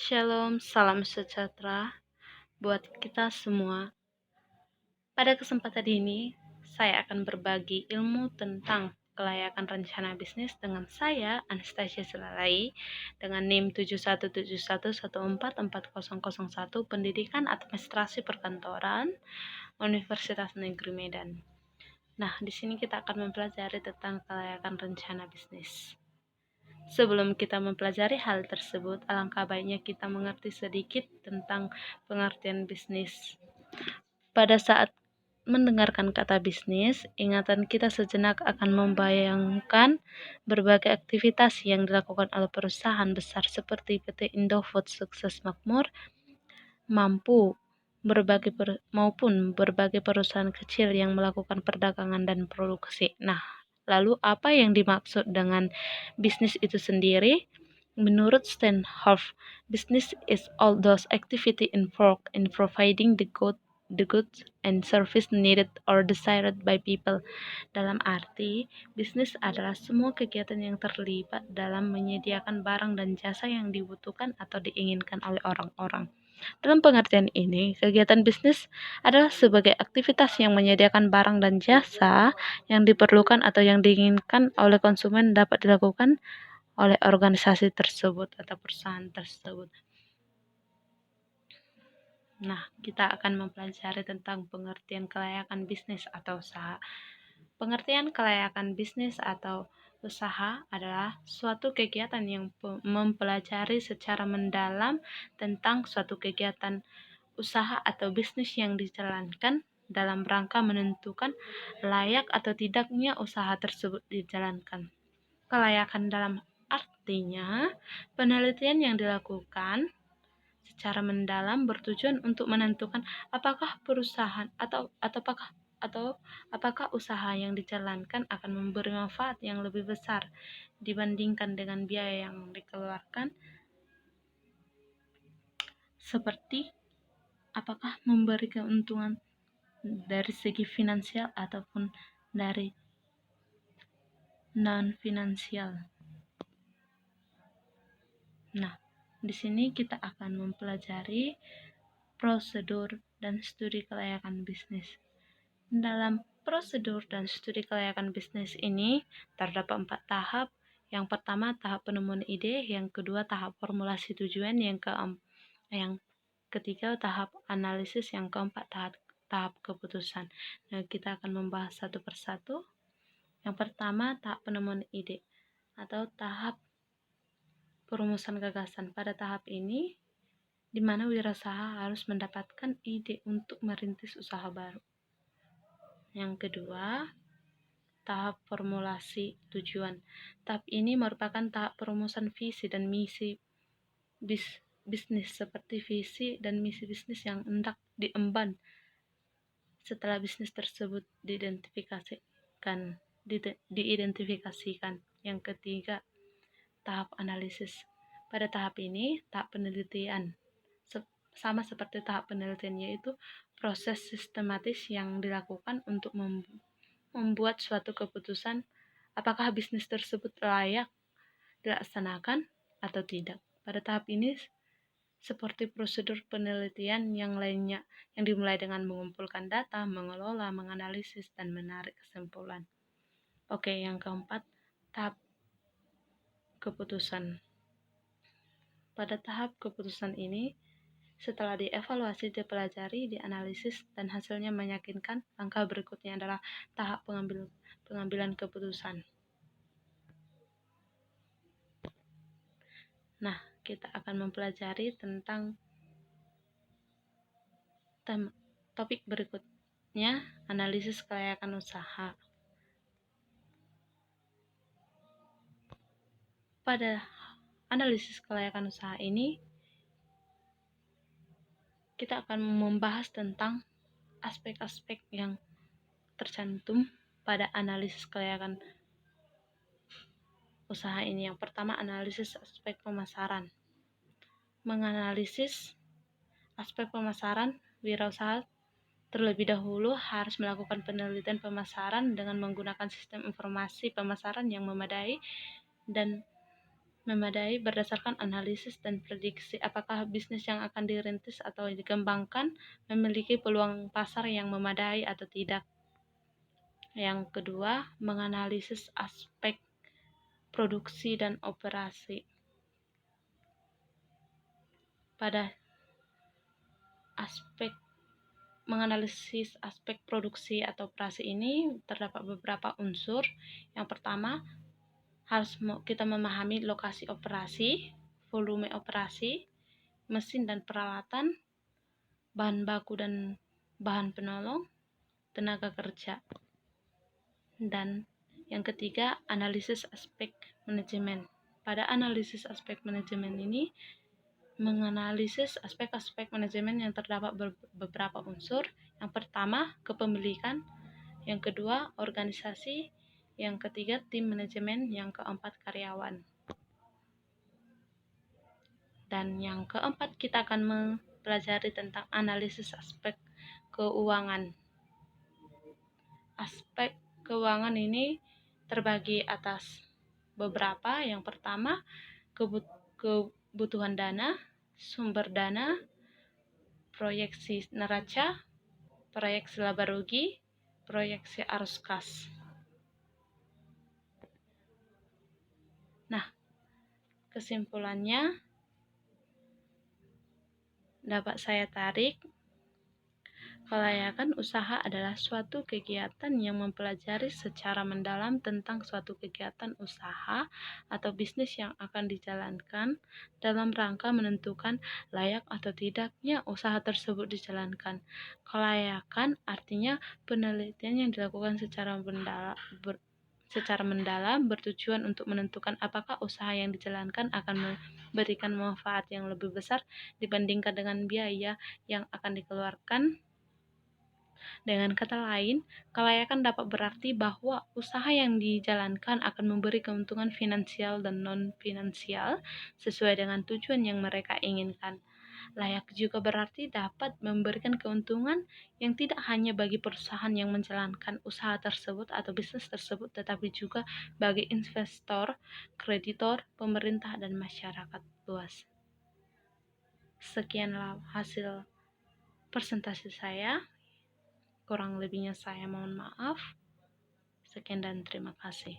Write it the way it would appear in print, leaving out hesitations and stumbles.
Shalom, salam sejahtera buat kita semua. Pada kesempatan ini, saya akan berbagi ilmu tentang kelayakan rencana bisnis dengan saya, Anastasia Selalai, dengan NIM 7171144001 Pendidikan Administrasi Perkantoran, Universitas Negeri Medan. Nah, di sini kita akan mempelajari tentang kelayakan rencana bisnis. Sebelum kita mempelajari hal tersebut, alangkah baiknya kita mengerti sedikit tentang pengertian bisnis. Pada saat mendengarkan kata bisnis, ingatan kita sejenak akan membayangkan berbagai aktivitas yang dilakukan oleh perusahaan besar seperti PT Indofood Sukses Makmur, maupun berbagai perusahaan kecil yang melakukan perdagangan dan produksi. Nah, lalu apa yang dimaksud dengan bisnis itu sendiri? Menurut Steinhoff, business is all those activity involved in providing the goods and service needed or desired by people. Dalam arti, bisnis adalah semua kegiatan yang terlibat dalam menyediakan barang dan jasa yang dibutuhkan atau diinginkan oleh orang-orang. Dalam pengertian ini, kegiatan bisnis adalah sebagai aktivitas yang menyediakan barang dan jasa yang diperlukan atau yang diinginkan oleh konsumen dapat dilakukan oleh organisasi tersebut atau perusahaan tersebut. Nah, kita akan mempelajari tentang pengertian kelayakan bisnis atau usaha. Pengertian kelayakan bisnis atau usaha adalah suatu kegiatan yang mempelajari secara mendalam tentang suatu kegiatan usaha atau bisnis yang dijalankan dalam rangka menentukan layak atau tidaknya usaha tersebut dijalankan. Kelayakan dalam artinya penelitian yang dilakukan secara mendalam bertujuan untuk menentukan apakah perusahaan atau apakah usaha yang dijalankan akan memberi manfaat yang lebih besar dibandingkan dengan biaya yang dikeluarkan, seperti apakah memberi keuntungan dari segi finansial ataupun dari non-finansial. Nah, di sini kita akan mempelajari prosedur dan studi kelayakan bisnis. Dalam prosedur dan studi kelayakan bisnis ini terdapat 4 tahap. Yang pertama tahap penemuan ide, yang kedua tahap formulasi tujuan, yang ketiga tahap analisis, yang keempat tahap keputusan. Nah, kita akan membahas satu persatu. Yang pertama tahap penemuan ide atau tahap perumusan gagasan. Pada tahap ini di mana wirausaha harus mendapatkan ide untuk merintis usaha baru. Yang kedua, tahap formulasi tujuan. Tahap ini merupakan tahap perumusan visi dan misi bisnis, seperti visi dan misi bisnis yang hendak diemban setelah bisnis tersebut diidentifikasikan. Yang ketiga, tahap analisis. Pada tahap ini, tahap penelitian sama seperti tahap penelitian, yaitu proses sistematis yang dilakukan untuk membuat suatu keputusan apakah bisnis tersebut layak dilaksanakan atau tidak. Pada tahap ini, seperti prosedur penelitian yang lainnya, yang dimulai dengan mengumpulkan data, mengelola, menganalisis, dan menarik kesimpulan. Oke, yang keempat, tahap keputusan. Pada tahap keputusan ini, setelah dievaluasi, dipelajari, dianalisis, dan hasilnya meyakinkan, langkah berikutnya adalah tahap pengambilan keputusan. Nah, kita akan mempelajari tentang topik berikutnya, analisis kelayakan usaha. Pada analisis kelayakan usaha ini, kita akan membahas tentang aspek-aspek yang tercantum pada analisis kelayakan usaha ini. Yang pertama, analisis aspek pemasaran. Menganalisis aspek pemasaran, wirausaha terlebih dahulu harus melakukan penelitian pemasaran dengan menggunakan sistem informasi pemasaran yang memadai dan memadai berdasarkan analisis dan prediksi apakah bisnis yang akan dirintis atau dikembangkan memiliki peluang pasar yang memadai atau tidak. Yang kedua, menganalisis aspek produksi dan operasi. Pada menganalisis aspek produksi atau operasi ini terdapat beberapa unsur. Yang pertama, harus kita memahami lokasi operasi, volume operasi, mesin dan peralatan, bahan baku dan bahan penolong, tenaga kerja. Dan yang ketiga, analisis aspek manajemen. Pada analisis aspek manajemen ini menganalisis aspek-aspek manajemen yang terdapat beberapa unsur. Yang pertama, kepemilikan. Yang kedua, organisasi. Yang ketiga, tim manajemen. Yang keempat, karyawan. Dan yang keempat, kita akan mempelajari tentang analisis aspek keuangan. Aspek keuangan ini terbagi atas beberapa. Yang pertama, kebutuhan dana, sumber dana, proyeksi neraca, proyeksi laba rugi, proyeksi arus kas. Nah, kesimpulannya dapat saya tarik, kelayakan usaha adalah suatu kegiatan yang mempelajari secara mendalam tentang suatu kegiatan usaha atau bisnis yang akan dijalankan dalam rangka menentukan layak atau tidaknya usaha tersebut dijalankan. Kelayakan artinya penelitian yang dilakukan secara mendalam bertujuan untuk menentukan apakah usaha yang dijalankan akan memberikan manfaat yang lebih besar dibandingkan dengan biaya yang akan dikeluarkan. Dengan kata lain, kelayakan dapat berarti bahwa usaha yang dijalankan akan memberi keuntungan finansial dan non-finansial sesuai dengan tujuan yang mereka inginkan. Layak juga berarti dapat memberikan keuntungan yang tidak hanya bagi perusahaan yang menjalankan usaha tersebut atau bisnis tersebut, tetapi juga bagi investor, kreditor, pemerintah, dan masyarakat luas. Sekianlah hasil presentasi saya. Kurang lebihnya saya mohon maaf. Sekian dan terima kasih.